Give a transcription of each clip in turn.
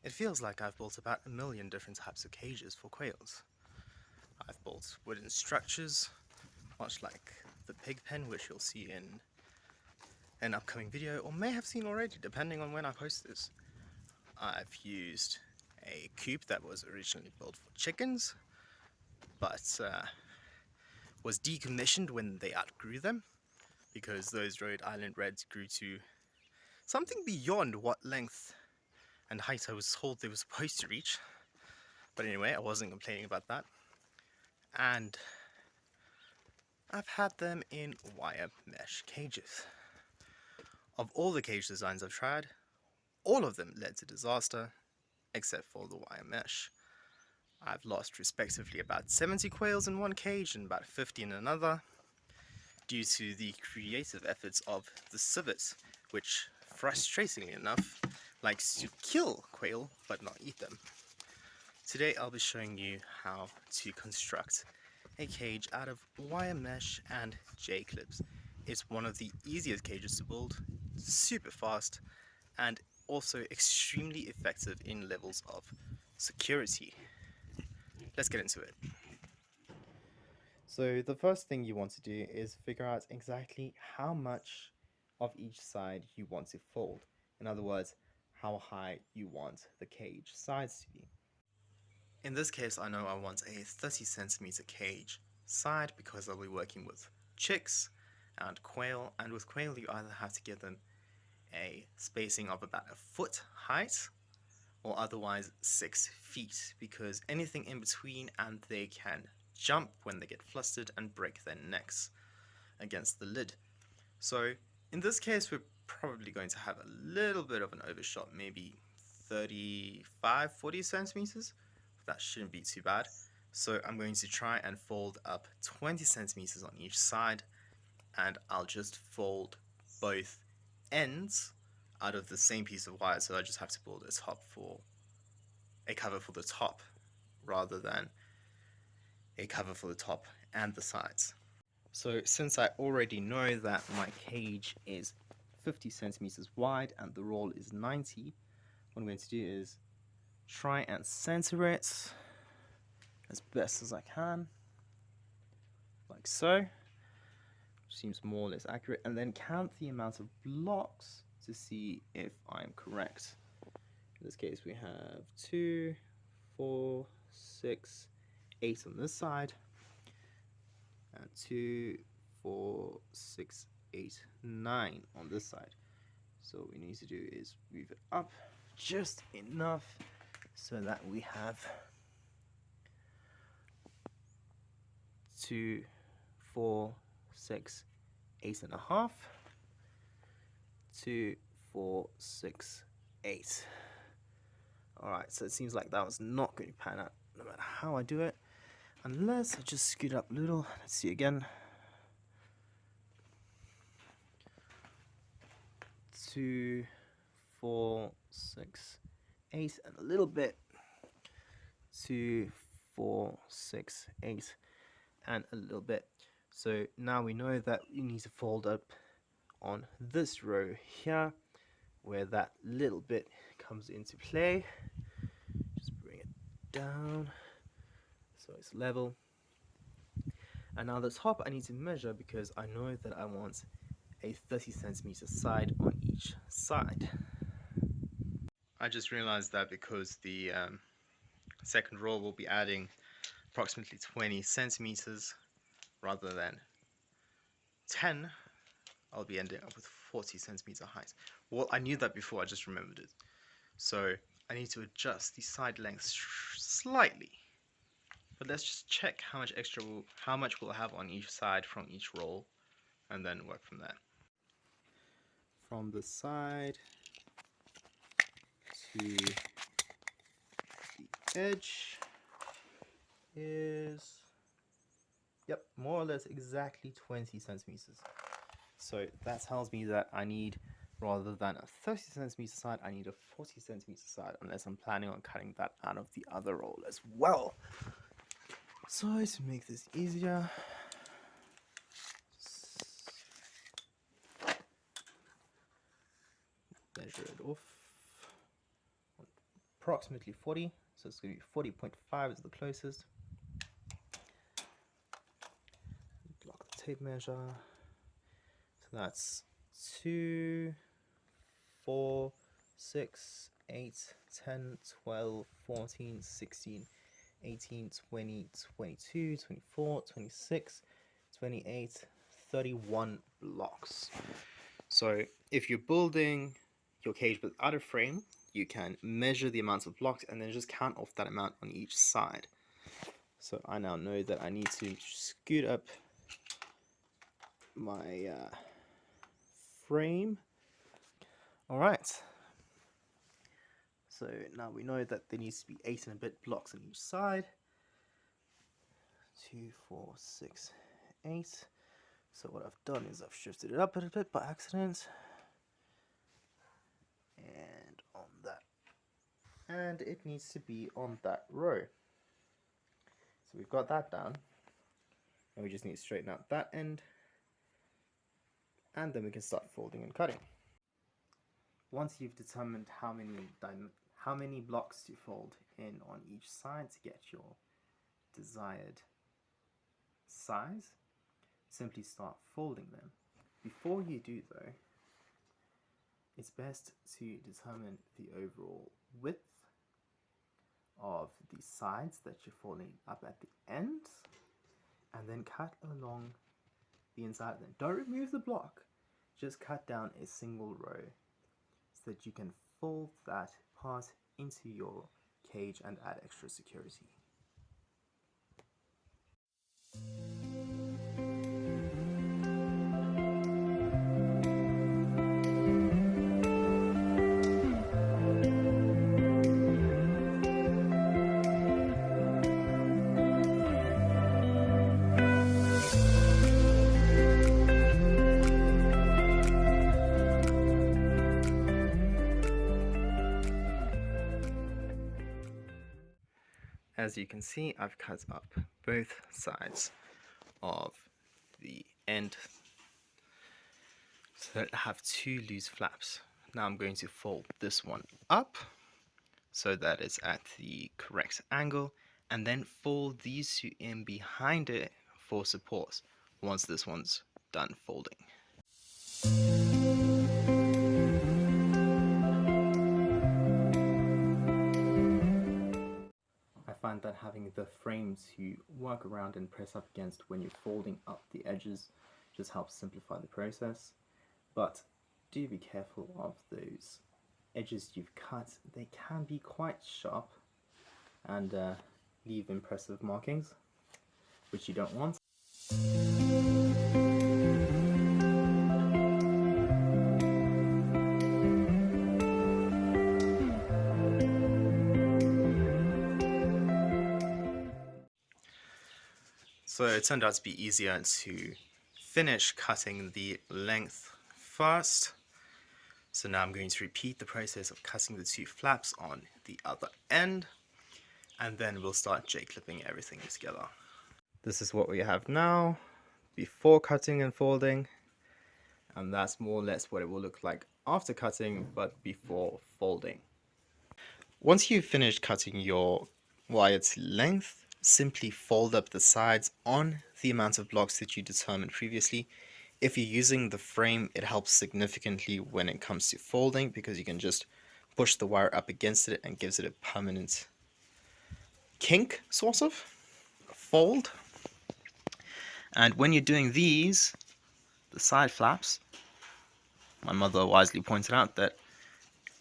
It feels like I've built about a million different types of cages for quails. I've built wooden structures, much like the pig pen, which you'll see in an upcoming video, or may have seen already, depending on when I post this. I've used a coop that was originally built for chickens, but was decommissioned when they outgrew them, because those Rhode Island Reds grew to something beyond what length and height I was told they were supposed to reach. But anyway, I wasn't complaining about that. And I've had them in wire mesh cages. Of all the cage designs I've tried, all of them led to disaster, except for the wire mesh. I've lost respectively about 70 quails in one cage and about 50 in another, due to the creative efforts of the civet, which, frustratingly enough, likes to kill quail but not eat them. Today I'll be showing you how to construct a cage out of wire mesh and J-clips. It's one of the easiest cages to build, super fast, and also extremely effective in levels of security. Let's get into it. So the first thing you want to do is figure out exactly how much of each side you want to fold. In other words, how high you want the cage sides to be. In this case, I know I want a 30 centimeter cage side because I'll be working with chicks and quail, and with quail you either have to give them a spacing of about a foot height or otherwise 6 feet, because anything in between and they can jump when they get flustered and break their necks against the lid. So in this case we're probably going to have a little bit of an overshot, maybe 35-40 centimeters. That shouldn't be too bad. So I'm going to try and fold up 20 centimeters on each side, and I'll just fold both ends out of the same piece of wire, so I just have to build a cover for the top rather than a cover for the top and the sides. So since I already know that my cage is 50 centimeters wide and the roll is 90, what I'm going to do is try and center it as best as I can, like so. Seems more or less accurate, and then count the amount of blocks to see if I'm correct. In this case, we have 2, 4, 6, 8 on this side, and 2, 4, 6, 8, 9 on this side. So what we need to do is move it up just enough so that we have 2, 4, 6, 8.5, 2, 4, 6, 8. Alright, so it seems like that was not going to pan out no matter how I do it, unless I just scoot up a little. Let's see again. 2, 4, 6, 8, and a little bit. 2, 4, 6, 8, and a little bit. So now we know that you need to fold up on this row here, where that little bit comes into play. Just bring it down so it's level. And now the top I need to measure, because I know that I want a 30 centimeter side on each side. I just realized that because the second roll will be adding approximately 20 centimeters rather than 10, I'll be ending up with 40 centimeter height. Well, I knew that before, I just remembered it. So I need to adjust the side lengths slightly. But let's just check how much we'll have on each side from each roll, and then work from there. From the side to the edge is, yep, more or less exactly 20 centimeters. So that tells me that I need, rather than a 30 centimeter side, I need a 40 centimeter side, unless I'm planning on cutting that out of the other roll as well. So to make this easier, measure it off approximately 40, so it's going to be 40.5 is the closest. Block the tape measure. So that's 2, 4, 6, 8, 10, 12, 14, 16, 18, 20, 22, 24, 26, 28, 31 blocks. So if you're building your cage without a frame, you can measure the amounts of blocks and then just count off that amount on each side. So I now know that I need to scoot up my frame. All right. So now we know that there needs to be 8 and a bit blocks on each side. 2, 4, 6, 8. So what I've done is I've shifted it up a bit by accident. And on that. And it needs to be on that row. So we've got that down. And we just need to straighten out that end. And then we can start folding and cutting. Once you've determined how many blocks to fold in on each side to get your desired size, simply start folding them. Before you do though, it's best to determine the overall width of the sides that you're folding up at the end, and then cut along the inside. Then don't remove the block, just cut down a single row so that you can fold that part into your cage and add extra security. As you can see, I've cut up both sides of the end so that I have 2 loose flaps. Now I'm going to fold this one up so that it's at the correct angle, and then fold these 2 in behind it for support once this one's done folding. I find that having the frame to work around and press up against when you're folding up the edges just helps simplify the process. But do be careful of those edges you've cut. They can be quite sharp and leave impressive markings, which you don't want. So it turned out to be easier to finish cutting the length first. So now I'm going to repeat the process of cutting the 2 flaps on the other end, and then we'll start J-clipping everything together. This is what we have now before cutting and folding, and that's more or less what it will look like after cutting but before folding. Once you've finished cutting your wire to length, simply fold up the sides on the amount of blocks that you determined previously. If you're using the frame, it helps significantly when it comes to folding because you can just push the wire up against it and gives it a permanent kink, sort of, fold. And when you're doing these, the side flaps, my mother wisely pointed out that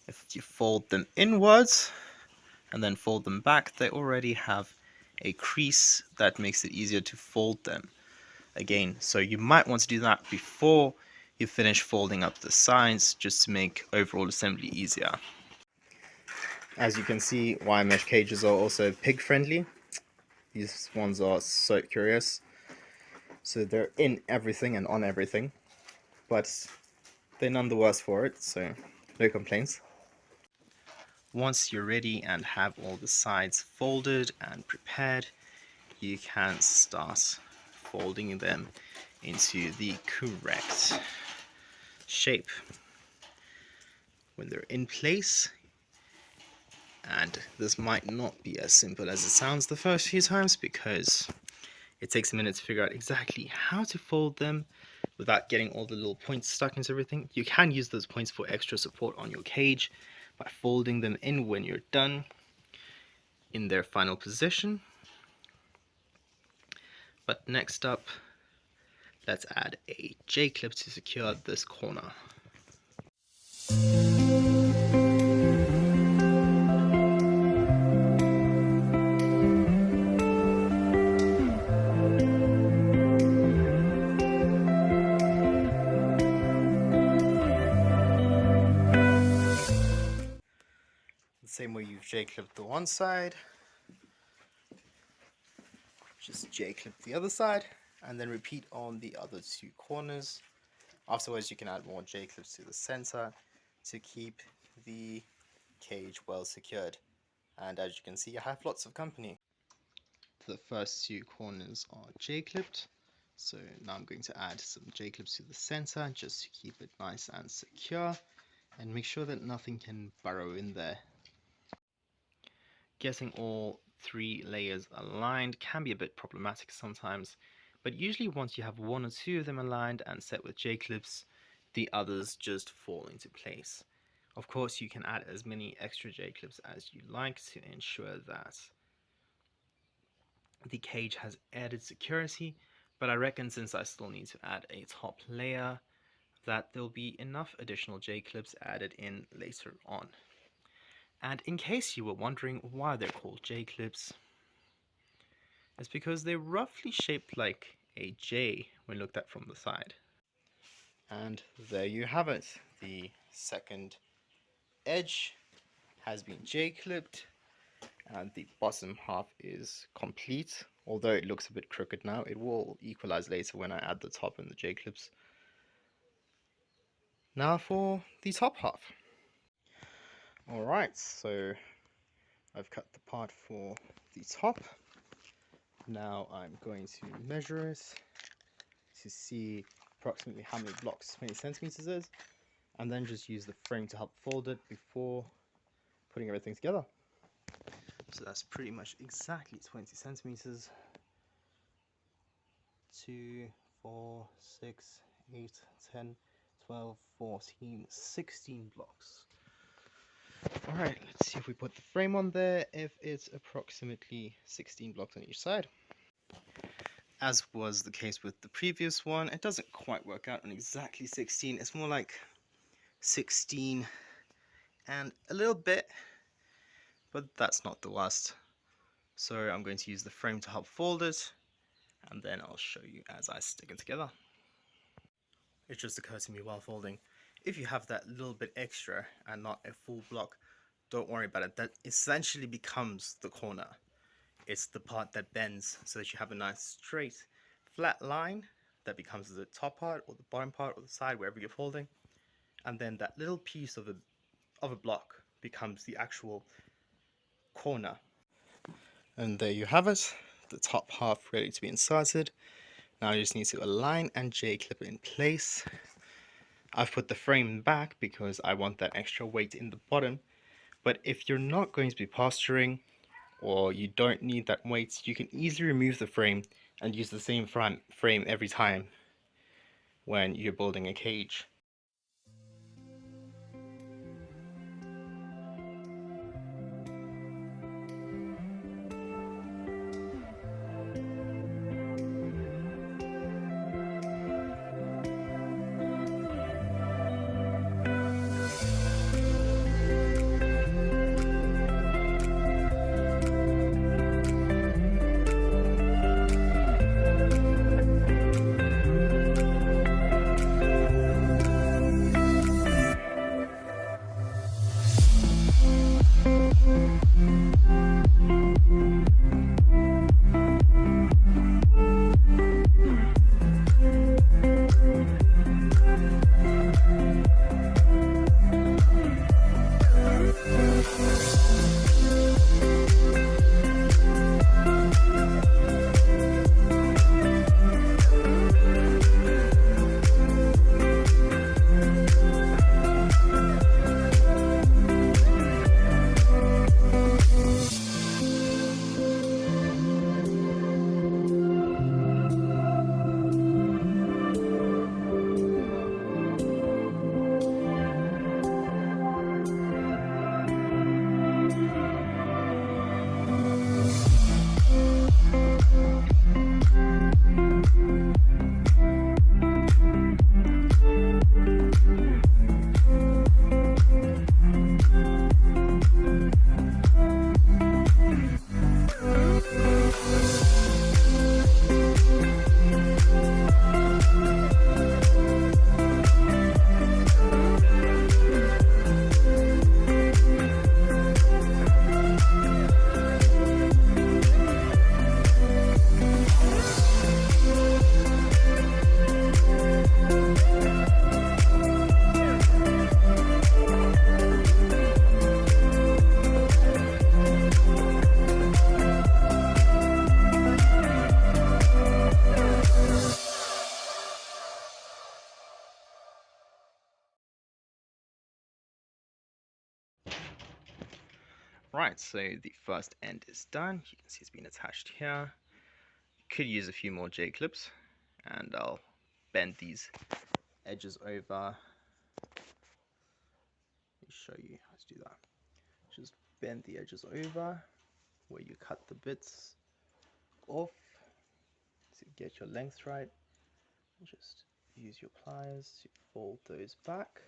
if you fold them inwards and then fold them back, they already have a crease that makes it easier to fold them again. So you might want to do that before you finish folding up the sides, just to make overall assembly easier. As you can see, wire mesh cages are also pig friendly. These ones are so curious. So they're in everything and on everything, but they're none the worse for it, so no complaints. Once you're ready and have all the sides folded and prepared, you can start folding them into the correct shape. When they're in place, And this might not be as simple as it sounds the first few times, because it takes a minute to figure out exactly how to fold them without getting all the little points stuck into everything. You can use those points for extra support on your cage by folding them in when you're done in their final position. But next up, let's add a J-clip to secure this corner. The same way you've J-clipped the one side, just J-clip the other side, and then repeat on the other two corners. Afterwards, you can add more J-clips to the center to keep the cage well secured. And as you can see, I have lots of company. The first two corners are J-clipped, so now I'm going to add some J-clips to the center just to keep it nice and secure and make sure that nothing can burrow in there. Getting all three layers aligned can be a bit problematic sometimes, but usually once you have one or two of them aligned and set with J-clips, the others just fall into place. Of course, you can add as many extra J-clips as you like to ensure that the cage has added security, but I reckon since I still need to add a top layer, that there'll be enough additional J-clips added in later on. And in case you were wondering why they're called J-clips, it's because they're roughly shaped like a J when looked at from the side. And there you have it. The second edge has been J-clipped and the bottom half is complete. Although it looks a bit crooked now, it will equalize later when I add the top and the J-clips. Now for the top half. Alright, so I've cut the part for the top. Now I'm going to measure it to see approximately how many blocks 20 centimeters is, and then just use the frame to help fold it before putting everything together. So that's pretty much exactly 20 centimeters. 2, 4, 6, 8, 10, 12, 14, 16 blocks. Alright, let's see if we put the frame on there, if it's approximately 16 blocks on each side. As was the case with the previous one, it doesn't quite work out on exactly 16, it's more like 16 and a little bit, but that's not the worst. So I'm going to use the frame to help fold it, and then I'll show you as I stick it together. It just occurred to me while folding, if you have that little bit extra and not a full block, don't worry about it. That essentially becomes the corner. It's the part that bends so that you have a nice straight flat line that becomes the top part or the bottom part or the side, wherever you're folding, and then that little piece of a block becomes the actual corner. And there you have it, the top half ready to be inserted. Now I just need to align and J-clip it in place. I've put the frame back because I want that extra weight in the bottom, but if you're not going to be posturing or you don't need that weight, you can easily remove the frame and use the same frame every time when you're building a cage. Right, so the first end is done. You can see it's been attached here. Could use a few more J-clips, and I'll bend these edges over. Let me show you how to do that. Just bend the edges over where you cut the bits off to get your length right. Just use your pliers to fold those back.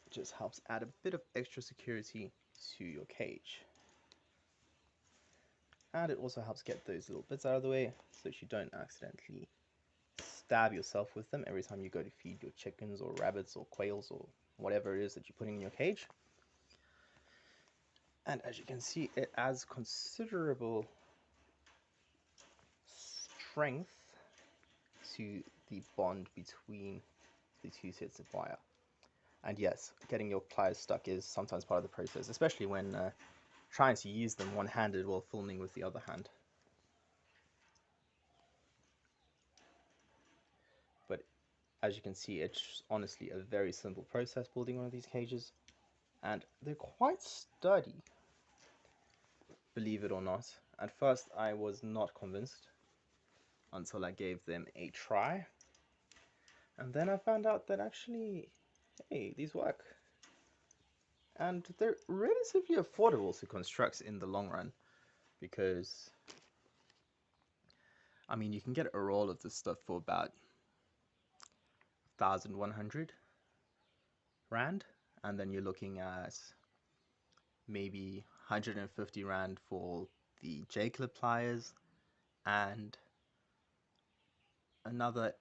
It just helps add a bit of extra security to your cage. And it also helps get those little bits out of the way so that you don't accidentally stab yourself with them every time you go to feed your chickens or rabbits or quails or whatever it is that you're putting in your cage. And as you can see, it adds considerable strength to the bond between the two sets of wire. And yes, getting your pliers stuck is sometimes part of the process, especially when trying to use them one-handed while filming with the other hand. But as you can see, it's honestly a very simple process building one of these cages, and they're quite sturdy, believe it or not. At first I was not convinced until I gave them a try, and then I found out that actually, hey, these work. And they're relatively affordable to construct in the long run, because I mean, you can get a roll of this stuff for about 1,100 Rand, and then you're looking at maybe 150 Rand for the J-clip pliers, and another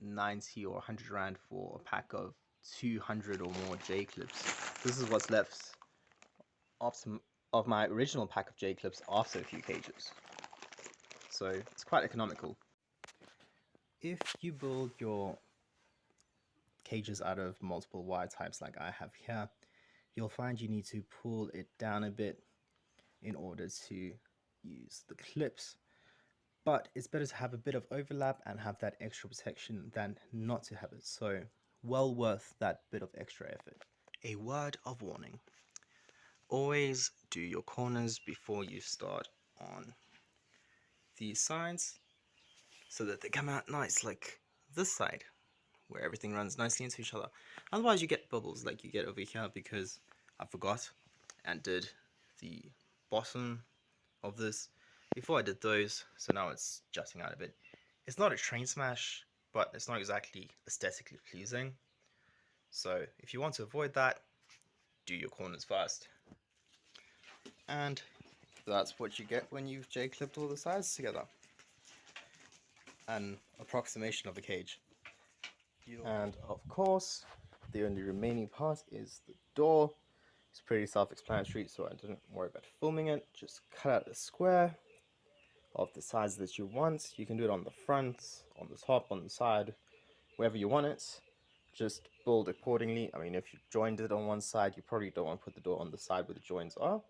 90 or 100 Rand for a pack of 200 or more J-clips. This is what's left of my original pack of J-clips after a few cages. So it's quite economical. If you build your cages out of multiple wire types like I have here, you'll find you need to pull it down a bit in order to use the clips. But it's better to have a bit of overlap and have that extra protection than not to have it. So well worth that bit of extra effort. A word of warning. Always do your corners before you start on these sides so that they come out nice, like this side, where everything runs nicely into each other. Otherwise you get bubbles like you get over here, because I forgot and did the bottom of this before I did those, so now it's jutting out a bit. It's not a train smash, but it's not exactly aesthetically pleasing. So if you want to avoid that, do your corners first. And that's what you get when you've J-clipped all the sides together. An approximation of a cage. And of course, the only remaining part is the door. It's pretty self-explanatory, so I didn't worry about filming it. Just cut out a square of the size that you want. You can do it on the front, on the top, on the side, wherever you want it. Just build accordingly. I mean, if you joined it on one side, you probably don't want to put the door on the side where the joins are.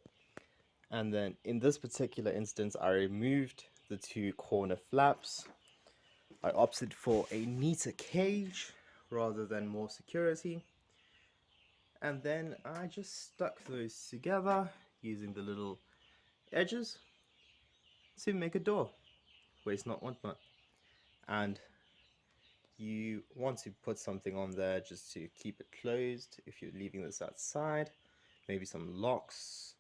And then in this particular instance, I removed the two corner flaps. I opted for a neater cage rather than more security. And then I just stuck those together using the little edges to make a door. Waste not, want not. And you want to put something on there just to keep it closed if you're leaving this outside. Maybe some locks,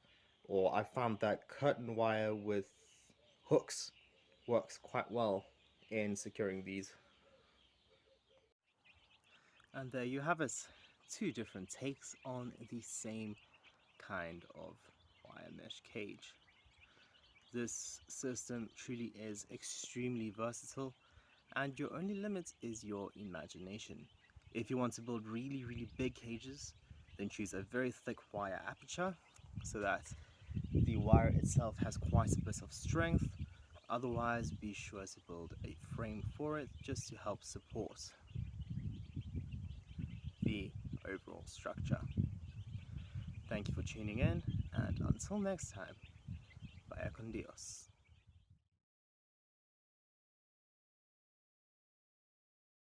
or I found that curtain wire with hooks works quite well in securing these. And there you have it, two different takes on the same kind of wire mesh cage. This system truly is extremely versatile, and your only limit is your imagination. If you want to build really big cages, then choose a very thick wire aperture so that the wire itself has quite a bit of strength. Otherwise, be sure to build a frame for it just to help support the overall structure. Thank you for tuning in, and until next time, vaya con Dios.